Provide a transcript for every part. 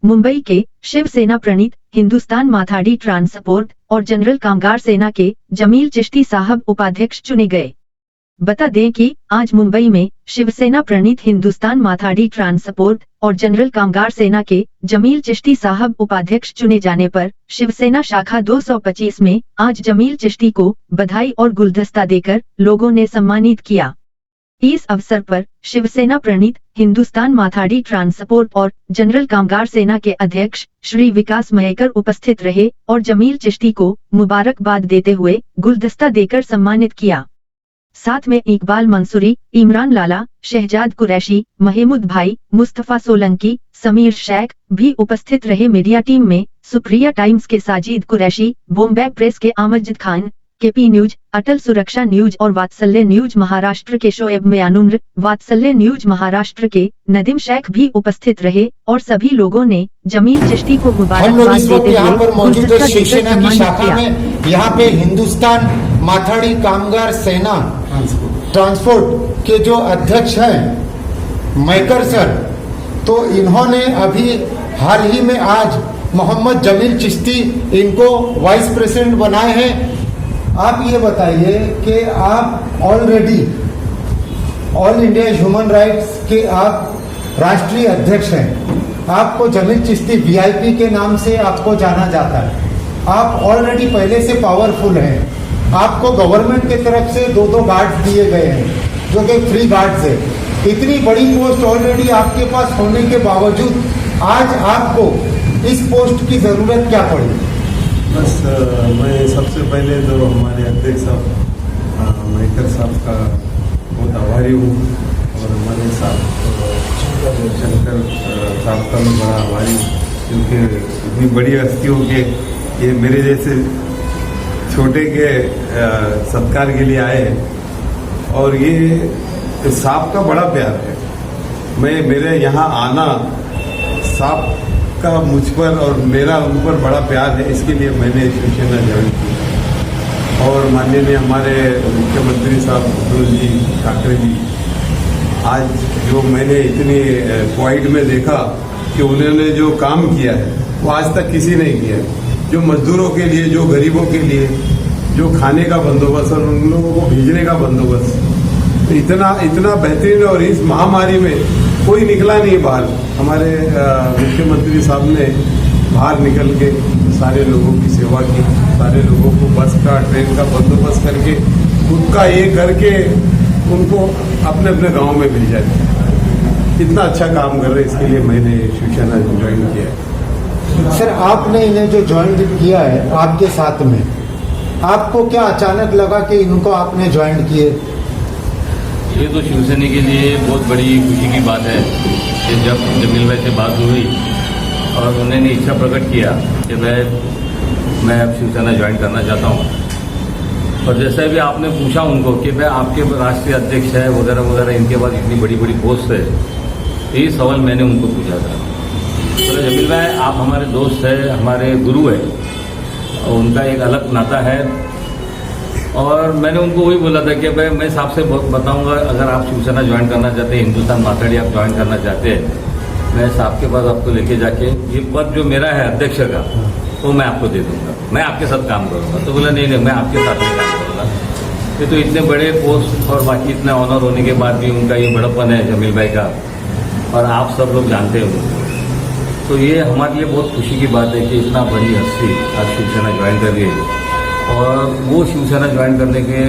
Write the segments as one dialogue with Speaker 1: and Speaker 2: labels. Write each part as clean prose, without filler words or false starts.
Speaker 1: मुंबई के शिवसेना प्रणीत हिंदुस्तान माथाडी ट्रांसपोर्ट और जनरल कामगार सेना के जमील चिश्ती साहब उपाध्यक्ष चुने गए। बता दें कि आज मुंबई में शिवसेना प्रणीत हिंदुस्तान माथाडी ट्रांसपोर्ट और जनरल कामगार सेना के जमील चिश्ती साहब उपाध्यक्ष चुने जाने पर शिवसेना शाखा 225 में आज जमील चिश्ती को बधाई और गुलदस्ता देकर लोगों ने सम्मानित किया। इस अवसर पर शिवसेना प्रणीत हिंदुस्तान माथाडी ट्रांसपोर्ट और जनरल कामगार सेना के अध्यक्ष श्री विकास मयेकर उपस्थित रहे और जमील चिश्ती को मुबारकबाद देते हुए गुलदस्ता देकर सम्मानित किया। साथ में इकबाल मंसूरी, इमरान लाला, शहजाद कुरैशी, महमूद भाई, मुस्तफा सोलंकी, समीर शेख भी उपस्थित रहे। मीडिया टीम में सुप्रिया टाइम्स के साजिद कुरैशी, बॉम्बे प्रेस के अमजद खान, केपी न्यूज, अटल सुरक्षा न्यूज और वात्सल्य न्यूज महाराष्ट्र के शोएब मयानुम्र, वात्सल्य न्यूज महाराष्ट्र के नदीम शेख भी उपस्थित रहे और सभी लोगों ने जमील चिश्ती को मुबारकबाद देते हुए
Speaker 2: शिवसेना की शाखा में यहाँ पे हिंदुस्तान माथाडी कामगार सेना ट्रांसपोर्ट के जो अध्यक्ष हैं मयेकर सर, तो इन्होंने अभी हाल ही में आज मोहम्मद जमील चिश्ती इनको वाइस प्रेसिडेंट बनाए हैं। आप ये बताइए कि आप already all India human rights के आप राष्ट्रीय अध्यक्ष हैं। आपको जमील चिश्ती वीआईपी के नाम से आपको जाना जाता है। आप ऑलरेडी पहले से पावरफुल हैं। आपको गवर्नमेंट की तरफ से 2 गार्ड्स दिए गए हैं जो कि फ्री गार्ड्स है। इतनी बड़ी पोस्ट ऑलरेडी आपके पास होने के बावजूद आज आपको इस पोस्ट की जरूरत क्या पड़ी?
Speaker 3: बस मैं सबसे पहले तो हमारे अध्यक्ष साहब मयेकर साहब का बहुत आभारी हूँ और हमारे साथ शंकर साहब का भी बड़ा आभारी हूँ, क्योंकि इतनी बड़ी हस्तियों के ये मेरे जैसे छोटे के सत्कार के लिए आए हैं और ये साहब का बड़ा प्यार है। मेरे यहाँ आना साहब का मुझ पर और मेरा उन पर बड़ा प्यार है, इसके लिए मैंने शिवसेना ज्वाइन की। और माननीय हमारे मुख्यमंत्री साहब उद्धव जी ठाकरे जी, आज जो मैंने इतनी क्वाइट में देखा कि उन्होंने जो काम किया है वो आज तक किसी ने किया है। जो मजदूरों के लिए, जो गरीबों के लिए, जो खाने का बंदोबस्त और उन लोगों को भेजने का बंदोबस्त, इतना बेहतरीन। और इस महामारी में कोई निकला नहीं बाहर। हमारे मुख्यमंत्री साहब ने बाहर निकल के सारे लोगों की सेवा की, सारे लोगों को बस का, ट्रेन का बंदोबस्त करके खुद का ये करके उनको अपने अपने गांव में भेज जाए। इतना अच्छा काम कर रहे, इसके लिए मैंने शिवसेना ज्वाइन किया है।
Speaker 2: सर, आपने इन्हें जो ज्वाइन किया है आपके साथ में, आपको क्या अचानक लगा कि इनको आपने ज्वाइन किए?
Speaker 4: ये तो शिवसेना के लिए बहुत बड़ी खुशी की बात है कि जब जमील भाई से बात हुई और उन्होंने इच्छा प्रकट किया कि मैं अब शिवसेना ज्वाइन करना चाहता हूँ। और जैसे भी आपने पूछा उनको कि भाई आपके राष्ट्रीय अध्यक्ष है वगैरह वगैरह, इनके बाद इतनी बड़ी बड़ी पोस्ट है, यही सवाल मैंने उनको पूछा था। तो जमील भाई, आप हमारे दोस्त हैं, हमारे गुरु हैं, और उनका एक अलग नाता है। और मैंने उनको वही बोला था कि भाई मैं साहब से बताऊंगा, अगर आप शिवसेना ज्वाइन करना चाहते हैं, हिंदुस्तान माथाडी आप ज्वाइन करना चाहते हैं, मैं साहब के पास आपको लेके जाके ये पद जो मेरा है अध्यक्ष का वो मैं आपको दे दूंगा, मैं आपके साथ काम करूंगा। तो बोला नहीं, मैं आपके साथ ही काम करूंगा। ये तो इतने बड़े पोस्ट और बाकी इतना ऑनर होने के बाद भी उनका ये बड़प्पन है जमील भाई का, और आप सब लोग जानते हो। तो ये हमारे लिए बहुत खुशी की बात है कि इतना बड़ी हस्ती आज शिवसेना ज्वाइन कर रही है। और वो शिवसेना ज्वाइन करने के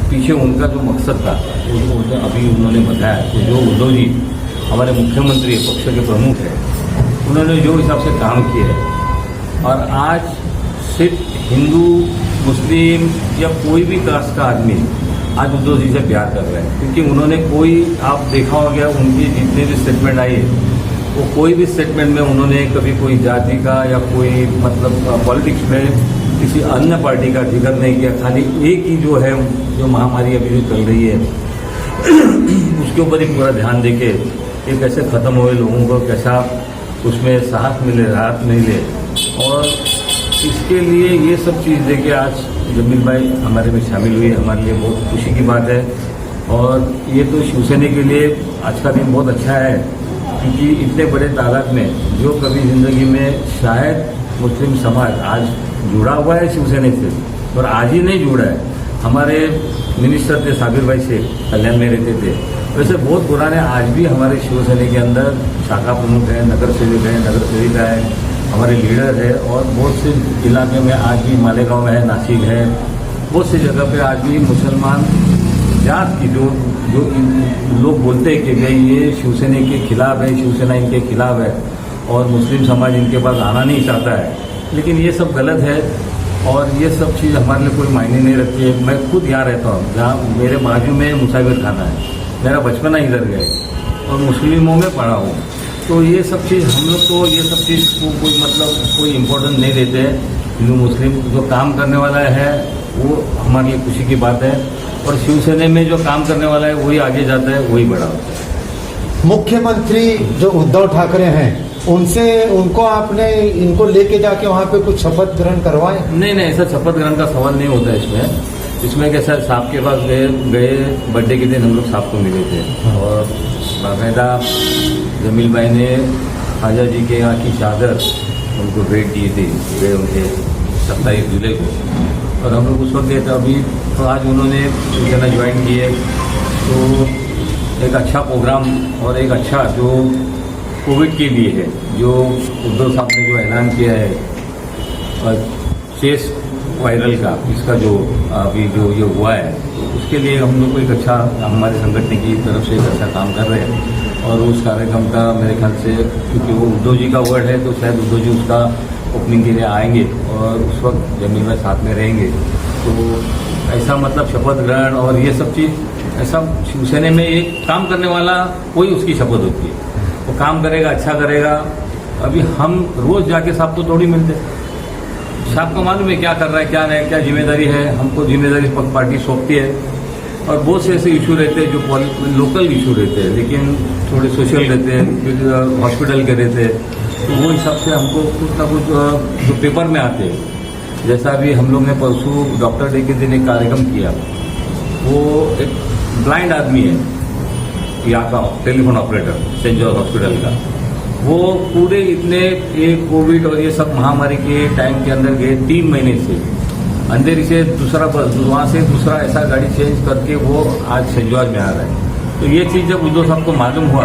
Speaker 4: पीछे उनका जो मकसद था वो अभी उन्होंने बताया कि जो उद्धव जी हमारे मुख्यमंत्री पक्ष के प्रमुख हैं, उन्होंने जो हिसाब से काम किया है, और आज सिर्फ हिंदू, मुस्लिम या कोई भी कास्ट का आदमी आज उद्धव जी से प्यार कर रहे हैं। क्योंकि उन्होंने कोई, आप देखा होगा उनकी जितने भी स्टेटमेंट आई है, वो कोई भी स्टेटमेंट में उन्होंने कभी कोई जाति का या कोई मतलब पॉलिटिक्स में किसी अन्य पार्टी का जिक्र नहीं किया। खाली एक ही जो है, जो महामारी अभी जो चल रही है उसके ऊपर ही पूरा ध्यान देके ये कैसे ख़त्म हुए, लोगों को कैसा उसमें साहस मिले, राहत मिले, और इसके लिए ये सब चीज़ देके आज जमील भाई हमारे में शामिल हुई, हमारे लिए बहुत खुशी की बात है। और ये तो शिवसेना के लिए आज का दिन बहुत अच्छा है क्योंकि इतने बड़े तादाद में जो कभी ज़िंदगी में शायद मुस्लिम समाज आज जुड़ा हुआ है शिवसेना से, और आज ही नहीं जुड़ा है। हमारे मिनिस्टर थे साबिर भाई शेख, कल्याण में रहते थे। वैसे बहुत पुराने आज भी हमारे शिवसेना के अंदर शाखा प्रमुख हैं, नगर सेवक हैं, नगर सेविका है, हमारे लीडर है, और बहुत से इलाके में आज भी मालेगांव है, नासिक है, बहुत सी जगह पे आज भी मुसलमान जात की जो लोग बोलते हैं कि भाई ये शिवसेना के खिलाफ है, शिवसेना इनके खिलाफ है और मुस्लिम समाज इनके पास आना नहीं चाहता है, लेकिन ये सब गलत है और ये सब चीज़ हमारे लिए कोई मायने नहीं रखती है। मैं खुद यहाँ रहता हूँ, जहाँ मेरे बाजू में मुसाफिर खाना है, मेरा बचपना इधर गया है और मुस्लिमों में पढ़ा हूँ। तो ये सब चीज़ हम लोग तो ये सब चीज़ को कोई इम्पोर्टेंस नहीं देते हैं। हिंदू मुस्लिम जो काम करने वाला है वो हमारे लिए खुशी की बात है, और शिवसेना में जो काम करने वाला है वही आगे जाता है, वही बड़ा होता है।
Speaker 2: मुख्यमंत्री जो उद्धव ठाकरे हैं उनको आपने इनको लेके जाके वहाँ पे कुछ शपथ ग्रहण करवाए?
Speaker 4: नहीं, ऐसा शपथ ग्रहण का सवाल नहीं होता है इसमें कैसा साहब के पास गए बर्थडे के दिन हम लोग साहब को मिले थे, और बाकायदा जमील भाई ने ख्वाजा जी के यहाँ की चादर उनको भेंट दी थी, गए उनके 27 जुलाई को, और हम लोग उस वक्त गए थे। अभी तो आज उन्होंने शिवसेना ज्वाइन की है, तो एक अच्छा प्रोग्राम और एक अच्छा जो कोविड के लिए है, जो उद्धव साहब ने जो ऐलान किया है चेस वायरल का, इसका जो अभी जो ये हुआ है, तो उसके लिए हम लोग को एक अच्छा, हमारे संगठन की तरफ से एक अच्छा काम कर रहे हैं। और उस कार्यक्रम का मेरे ख्याल से, क्योंकि वो उद्धव जी का वर्ड है, तो शायद उद्धव जी उसका ओपनिंग के लिए आएंगे और उस वक्त जमील भाई साथ में रहेंगे। तो ऐसा मतलब शपथ ग्रहण और ये सब चीज़, ऐसा शिवसेना में एक काम करने वाला कोई उसकी शपथ होती है, वो काम करेगा, अच्छा करेगा। अभी हम रोज़ जाके साहब को थोड़ी मिलते, साहब को मालूम है क्या कर रहा है, क्या नहीं, क्या जिम्मेदारी है, हमको जिम्मेदारी पार्टी सौंपती है। और बहुत से ऐसे इशू रहते हैं जो लोकल इशू रहते हैं, लेकिन थोड़े सोशल रहते हैं, हॉस्पिटल के रहते हैं, तो वो हिसाब से हमको कुछ ना कुछ जो पेपर में आते हैं, जैसा अभी हम लोग ने परसों डॉक्टर डे के दिन एक कार्यक्रम किया, वो एक ब्लाइंड आदमी है यहाँ का telephone operator Saint George hospital का, वो पूरे इतने ये कोविड और ये सब महामारी के टाइम के अंदर गए 3 महीने से अंधेरी से दूसरा बस, वहाँ से दूसरा ऐसा गाड़ी चेंज करके वो आज सेंट जॉर्ज में आ रहा है। तो ये चीज़ जब उद्धव साहब को मालूम हुआ,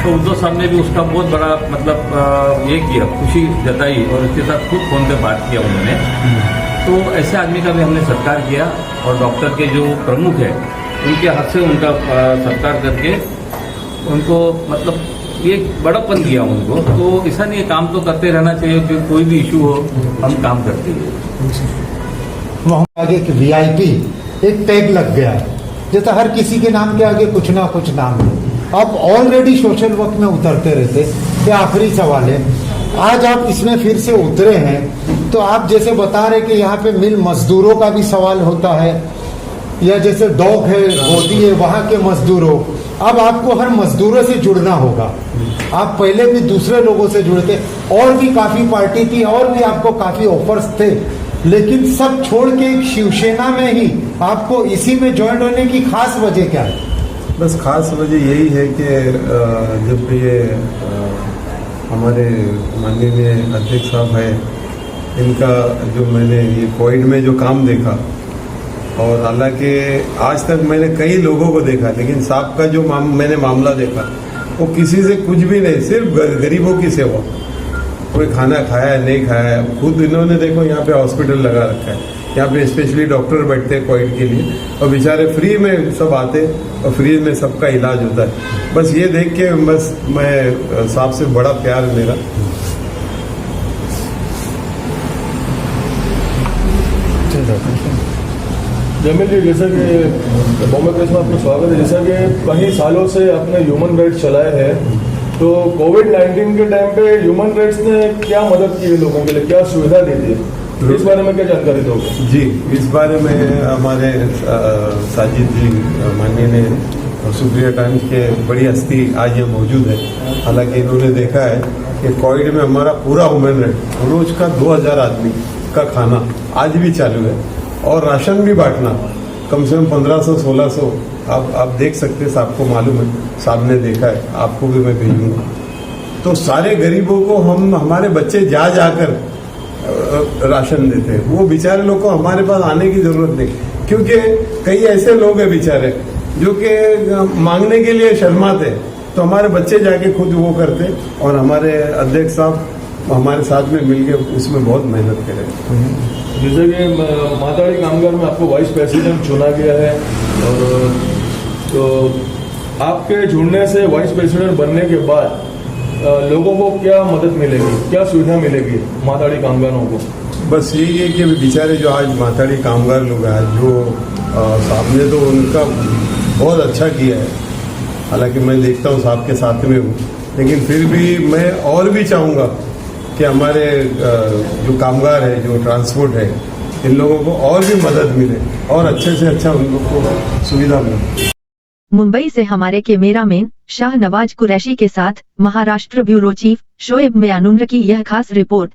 Speaker 4: तो उद्धव साहब ने भी उसका बहुत बड़ा मतलब ये किया, खुशी जताई, और उसके साथ खुद फोन पे बात किया उन्होंने। तो ऐसे आदमी का भी हमने सत्कार किया, और डॉक्टर के जो प्रमुख है उनके हाथ से उनका सत्कार करके उनको मतलब ये बड़ापन दिया उनको। तो ऐसा नहीं है, काम तो करते रहना चाहिए, कि कोई भी इशू हो हम काम करते हैं।
Speaker 2: आगे एक वीआईपी एक टैग लग गया है, जैसा हर किसी के नाम के आगे कुछ ना कुछ नाम है। आप ऑलरेडी सोशल वर्क में उतरते रहते, ये आखिरी सवाल है, आज आप इसमें फिर से उतरे हैं, तो आप जैसे बता रहे कि यहाँ पे मिल मजदूरों का भी सवाल होता है, या जैसे डॉग है, गोदी है, वहाँ के मजदूरों, अब आपको हर मजदूरों से जुड़ना होगा। आप पहले भी दूसरे लोगों से जुड़ते, और भी काफी पार्टी थी, और भी आपको काफी ऑफर्स थे, लेकिन सब छोड़ के एक शिवसेना में ही आपको इसी में ज्वाइन होने की खास वजह क्या है?
Speaker 3: बस खास वजह यही है कि जब ये हमारे माननीय अध्यक्ष साहब है, इनका जो मैंने ये कोविड में जो काम देखा, और हालांकि आज तक मैंने कई लोगों को देखा, लेकिन साहब का जो मैंने मामला देखा, वो किसी से कुछ भी नहीं, सिर्फ गरीबों की सेवा। कोई खाना खाया है, नहीं खाया है, खुद इन्होंने देखो यहाँ पे हॉस्पिटल लगा रखा है, यहाँ पे स्पेशली डॉक्टर बैठते हैं कोविड के लिए, और बेचारे फ्री में सब आते और फ्री में सबका इलाज होता है। बस ये देख के बस मैं साहब से बड़ा प्यार है मेरा।
Speaker 5: जमील जी, जैसा कि बॉम्बे प्रेस में आपका स्वागत है। जैसा कि कई सालों से आपने ह्यूमन राइट्स चलाए हैं, तो कोविड-19 के टाइम पे ह्यूमन राइट्स ने क्या मदद की है लोगों के लिए, क्या सुविधा दी थी, इस बारे में क्या जानकारी दोगे?
Speaker 3: जी, इस बारे में हमारे साजिद जी माननीय ने, सुप्रिया टाइम्स के बड़ी हस्ती आज ये मौजूद है। हालांकि इन्होंने देखा है कि कोविड में हमारा पूरा ह्यूमन राइट, रोज का 2000 आदमी का खाना आज भी चालू है, और राशन भी बांटना कम से कम 1500-1600 आप देख सकते हैं, आपको मालूम है, साहब ने देखा है, आपको भी मैं भेजूंगा। तो सारे गरीबों को हम हमारे बच्चे जा जाकर राशन देते हैं। वो बेचारे लोग को हमारे पास आने की जरूरत नहीं, क्योंकि कई ऐसे लोग हैं बेचारे जो कि मांगने के लिए शर्माते, तो हमारे बच्चे जाके खुद वो करते और हमारे अध्यक्ष साहब हमारे साथ में मिलकर उसमें बहुत मेहनत करें।
Speaker 5: जैसे कि माथाड़ी कामगार में आपको वाइस प्रेसिडेंट चुना गया है, और तो आपके जुड़ने से वाइस प्रेसिडेंट बनने के बाद लोगों को क्या मदद मिलेगी, क्या सुविधा मिलेगी माथाड़ी कामगारों को?
Speaker 3: बस यही है कि बेचारे जो आज माथाड़ी कामगार लोग हैं, जो साहब ने तो उनका बहुत अच्छा किया है, हालांकि मैं देखता हूँ साहब के साथ में हूँ, लेकिन फिर भी मैं और भी चाहूँगा कि हमारे जो कामगार है, जो ट्रांसपोर्ट है, इन लोगों को और भी मदद मिले और अच्छे से अच्छा उन लोग को सुविधा मिले।
Speaker 1: मुंबई से हमारे कैमरामैन शाह नवाज कुरैशी के साथ महाराष्ट्र ब्यूरो चीफ शोएब मयानुंद्र की यह खास रिपोर्ट।